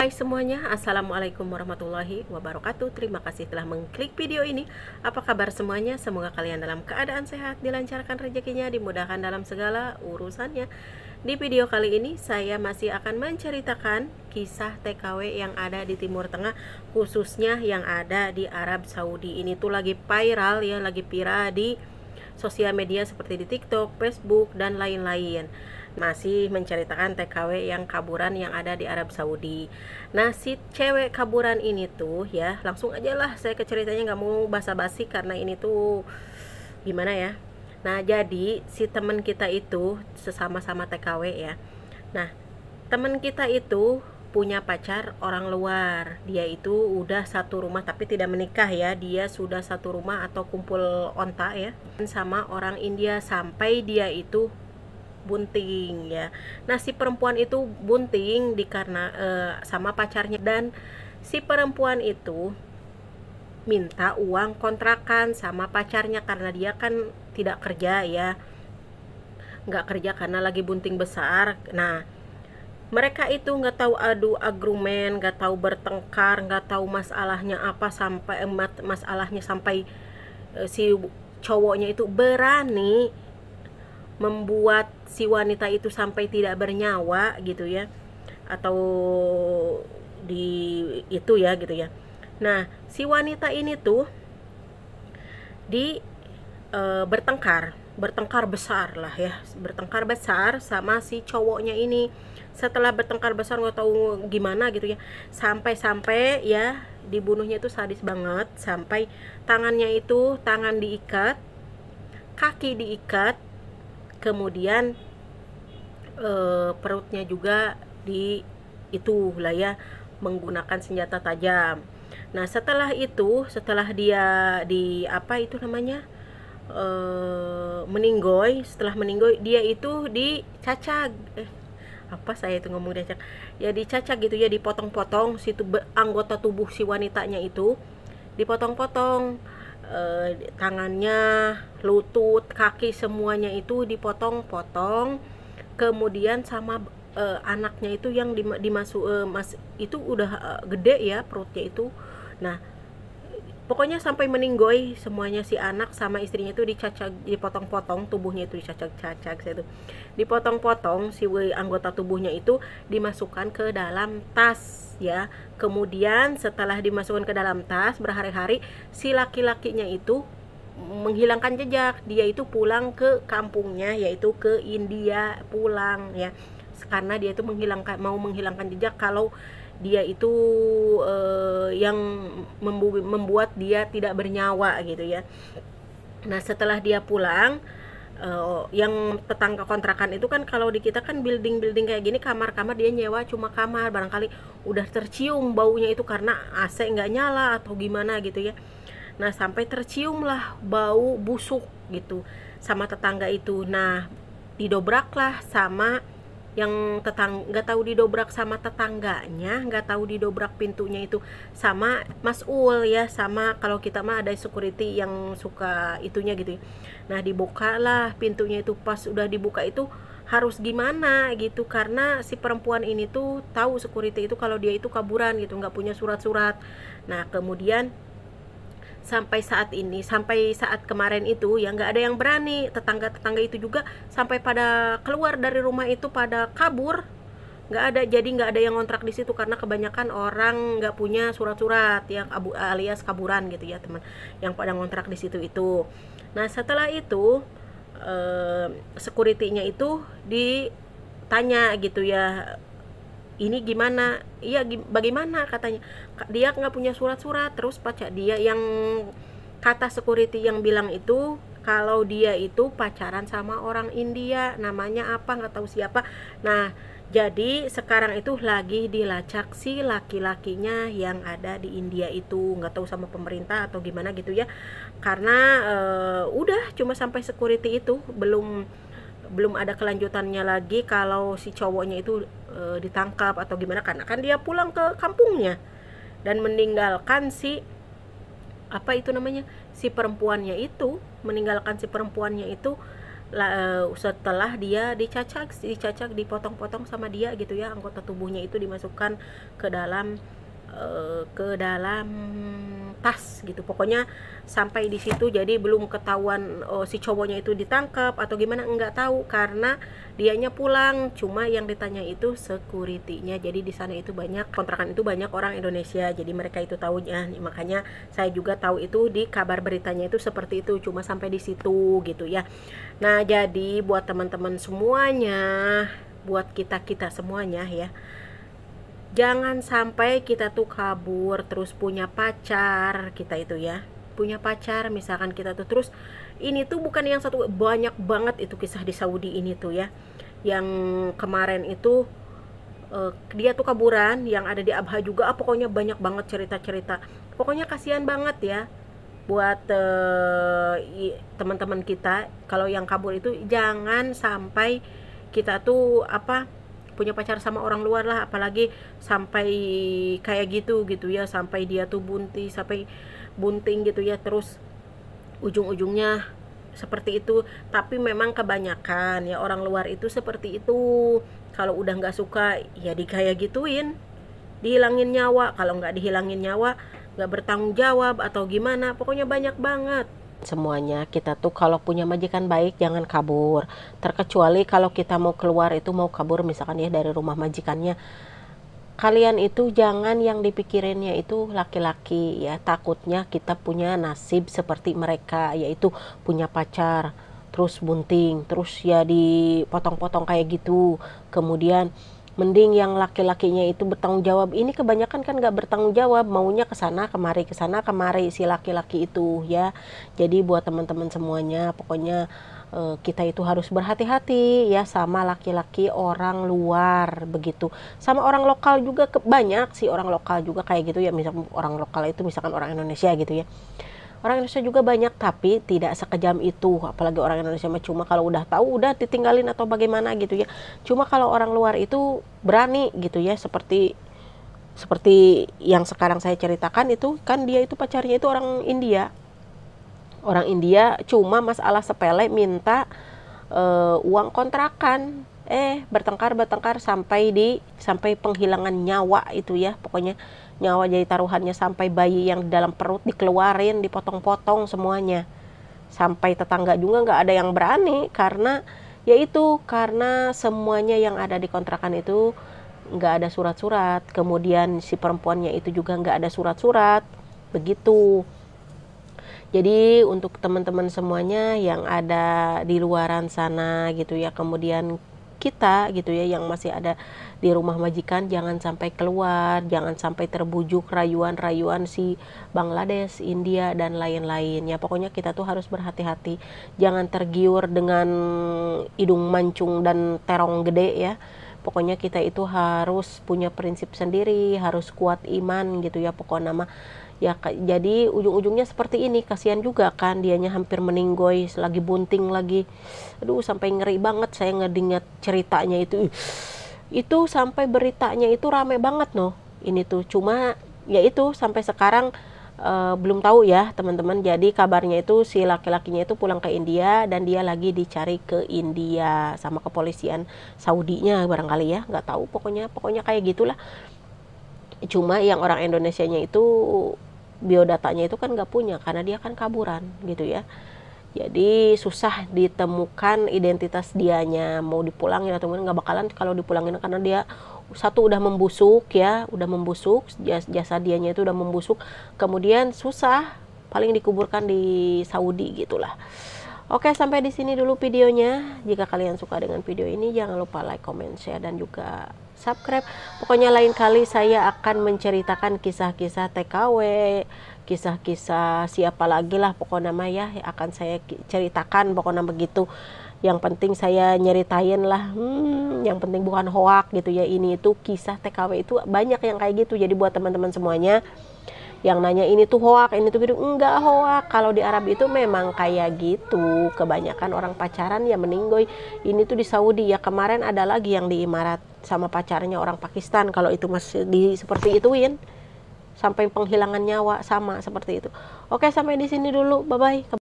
Hai semuanya, Assalamualaikum warahmatullahi wabarakatuh. Terima kasih telah mengklik video ini. Apa kabar semuanya? Semoga kalian dalam keadaan sehat, dilancarkan rezekinya, dimudahkan dalam segala urusannya. Di video kali ini saya masih akan menceritakan kisah TKW yang ada di Timur Tengah, khususnya yang ada di Arab Saudi. Ini tuh lagi viral ya, lagi viral di sosial media seperti di TikTok, Facebook, dan lain-lain. Masih menceritakan TKW yang kaburan yang ada di Arab Saudi. Nah, si cewek kaburan ini tuh ya, langsung aja lah saya ke ceritanya, nggak mau basa-basi karena ini tuh gimana ya. Nah, jadi si teman kita itu sesama-sama TKW ya. Nah, teman kita itu punya pacar orang luar. Dia itu udah satu rumah tapi tidak menikah ya. Dia sudah satu rumah atau kumpul onta ya sama orang India sampai dia itu bunting ya. Nah, si perempuan itu bunting sama pacarnya, dan si perempuan itu minta uang kontrakan sama pacarnya karena dia kan tidak kerja ya, nggak kerja karena lagi bunting besar. Nah, mereka itu nggak tahu adu argumen, nggak tahu bertengkar, nggak tahu masalahnya apa sampai si cowoknya itu berani membuat si wanita itu sampai tidak bernyawa gitu ya, atau di itu ya gitu ya. Nah, si wanita ini tuh di bertengkar besar lah ya, bertengkar besar sama si cowoknya ini. Setelah bertengkar besar nggak tahu gimana gitu ya, sampai ya dibunuhnya itu sadis banget, sampai tangan diikat, kaki diikat, kemudian perutnya juga di itu lah ya, menggunakan senjata tajam. Nah, setelah dia di apa itu namanya, setelah meninggoy dia itu dicacag, apa saya itu ngomong dicacag ya, dicacag gitu ya, dipotong-potong anggota tubuh si wanitanya itu dipotong-potong, tangannya, lutut, kaki, semuanya itu dipotong-potong. Kemudian sama anaknya itu yang itu udah gede ya perutnya itu. Nah, pokoknya sampai meninggoy semuanya, si anak sama istrinya itu dicacag, dipotong-potong tubuhnya itu, dicacag-cacag itu, dipotong-potong si anggota tubuhnya itu, dimasukkan ke dalam tas ya. Kemudian setelah dimasukkan ke dalam tas berhari-hari, si laki-lakinya itu menghilangkan jejak. Dia itu pulang ke kampungnya, yaitu ke India, pulang ya, karena dia itu mau menghilangkan jejak kalau dia itu yang membuat dia tidak bernyawa gitu ya. Nah, setelah dia pulang, yang tetangga kontrakan itu kan, kalau di kita kan building kayak gini, kamar-kamar dia nyewa cuma kamar, barangkali udah tercium baunya itu karena AC nggak nyala atau gimana gitu ya. Nah, sampai tercium lah bau busuk gitu sama tetangga itu. Nah, didobraklah sama yang nggak tahu didobrak sama tetangganya, nggak tahu didobrak pintunya itu sama mas'ul ya, sama kalau kita mah ada security yang suka itunya gitu ya. Nah, dibukalah pintunya itu. Pas udah dibuka itu harus gimana gitu, karena si perempuan ini tuh tahu security itu kalau dia itu kaburan gitu, nggak punya surat-surat. Nah, kemudian sampai saat kemarin itu ya, nggak ada yang berani. Tetangga itu juga sampai pada keluar dari rumah itu, pada kabur, nggak ada. Jadi nggak ada yang ngontrak di situ karena kebanyakan orang nggak punya surat-surat ya, alias kaburan gitu ya teman, yang pada ngontrak di situ itu. Nah, setelah itu security-nya itu ditanya gitu ya, ini gimana, iya bagaimana, katanya dia nggak punya surat-surat. Terus pacar dia yang, kata security yang bilang itu, kalau dia itu pacaran sama orang India, namanya apa nggak tahu siapa. Nah, jadi sekarang itu lagi dilacak si laki-lakinya yang ada di India itu, nggak tahu sama pemerintah atau gimana gitu ya, karena udah cuma sampai security itu, belum ada kelanjutannya lagi kalau si cowoknya itu ditangkap atau gimana, karena kan dia pulang ke kampungnya dan meninggalkan si apa itu namanya, si perempuannya itu setelah dia dicacak, dipotong-potong sama dia gitu ya, anggota tubuhnya itu dimasukkan ke dalam tas gitu. Pokoknya sampai di situ, jadi belum ketahuan si cowoknya itu ditangkap atau gimana, nggak tahu karena dianya pulang. Cuma yang ditanya itu security-nya. Jadi di sana itu banyak kontrakan, itu banyak orang Indonesia. Jadi mereka itu tahunya. Makanya saya juga tahu itu di kabar beritanya itu seperti itu. Cuma sampai di situ gitu ya. Nah, jadi buat teman-teman semuanya, buat kita semuanya ya, jangan sampai kita tuh kabur terus punya pacar kita itu ya. Punya pacar misalkan kita tuh terus, ini tuh bukan yang satu, banyak banget itu kisah di Saudi ini tuh ya. Yang kemarin itu dia tuh kaburan, yang ada di Abha juga, pokoknya banyak banget cerita-cerita. Pokoknya kasihan banget ya buat teman-teman kita. Kalau yang kabur itu jangan sampai kita tuh punya pacar sama orang luar lah, apalagi sampai kayak gitu ya, sampai dia tuh sampai bunting gitu ya, terus ujung-ujungnya seperti itu. Tapi memang kebanyakan ya orang luar itu seperti itu, kalau udah nggak suka ya kayak gituin, dihilangin nyawa. Kalau nggak dihilangin nyawa, nggak bertanggung jawab atau gimana. Pokoknya banyak banget. Semuanya kita tuh kalau punya majikan baik jangan kabur, terkecuali kalau kita mau keluar itu mau kabur misalkan ya dari rumah majikannya, kalian itu jangan yang dipikirinnya itu laki-laki ya. Takutnya kita punya nasib seperti mereka, yaitu punya pacar terus bunting, terus ya dipotong-potong kayak gitu. Kemudian mending yang laki-lakinya itu bertanggung jawab. Ini kebanyakan kan nggak bertanggung jawab, maunya kesana kemari si laki-laki itu ya. Jadi buat teman-teman semuanya, pokoknya kita itu harus berhati-hati ya sama laki-laki orang luar begitu. Sama orang lokal juga banyak sih orang lokal juga kayak gitu ya. Misalkan orang lokal itu misalkan orang Indonesia gitu ya. Orang Indonesia juga banyak, tapi tidak sekejam itu. Apalagi orang Indonesia mah cuma kalau udah tahu udah ditinggalin atau bagaimana gitu ya. Cuma kalau orang luar itu berani gitu ya, seperti yang sekarang saya ceritakan itu kan, dia itu pacarnya itu orang India. Orang India, cuma masalah sepele minta uang kontrakan. Bertengkar sampai penghilangan nyawa itu ya. Pokoknya nyawa jadi taruhannya, sampai bayi yang di dalam perut dikeluarin, dipotong-potong semuanya. Sampai tetangga juga nggak ada yang berani, karena karena semuanya yang ada di kontrakan itu nggak ada surat-surat. Kemudian si perempuannya itu juga nggak ada surat-surat begitu. Jadi untuk teman-teman semuanya yang ada di luaran sana gitu ya, kemudian kita gitu ya yang masih ada di rumah majikan, jangan sampai keluar, jangan sampai terbujuk rayuan-rayuan si Bangladesh, India dan lain-lain ya. Pokoknya kita tuh harus berhati-hati, jangan tergiur dengan hidung mancung dan terong gede ya. Pokoknya kita itu harus punya prinsip sendiri, harus kuat iman gitu ya. Pokoknya nama ya, jadi ujung-ujungnya seperti ini. Kasihan juga kan, dianya hampir meninggoy lagi bunting lagi. Aduh, sampai ngeri banget saya ngedingat ceritanya itu sampai beritanya itu rame banget noh ini tuh. Cuma ya itu sampai sekarang belum tahu ya teman-teman. Jadi kabarnya itu si laki-lakinya itu pulang ke India dan dia lagi dicari ke India sama kepolisian Saudinya barangkali ya, nggak tahu. Pokoknya kayak gitulah. Cuma yang orang Indonesianya itu biodatanya itu kan nggak punya, karena dia kan kaburan gitu ya. Jadi susah ditemukan identitas dianya, mau dipulangin atau nggak bakalan kalau dipulangin, karena dia satu udah membusuk ya, jasa dianya itu udah membusuk. Kemudian susah, paling dikuburkan di Saudi gitulah. Oke, sampai di sini dulu videonya. Jika kalian suka dengan video ini, jangan lupa like, comment, share, dan juga subscribe. Pokoknya lain kali saya akan menceritakan kisah-kisah TKW, kisah-kisah siapa lagi lah pokoknya nama ya, akan saya ceritakan pokoknya begitu. Yang penting saya nyeritain lah, yang penting bukan hoak gitu ya. Ini itu kisah TKW itu banyak yang kayak gitu. Jadi buat teman-teman semuanya yang nanya ini tuh hoak, ini tuh gitu, enggak hoak. Kalau di Arab itu memang kayak gitu, kebanyakan orang pacaran ya meninggoy. Ini tuh di Saudi ya, kemarin ada lagi yang di Emirat sama pacarnya orang Pakistan. Kalau itu masih seperti ituin sampai penghilangan nyawa sama seperti itu. Oke, sampai di sini dulu, bye bye.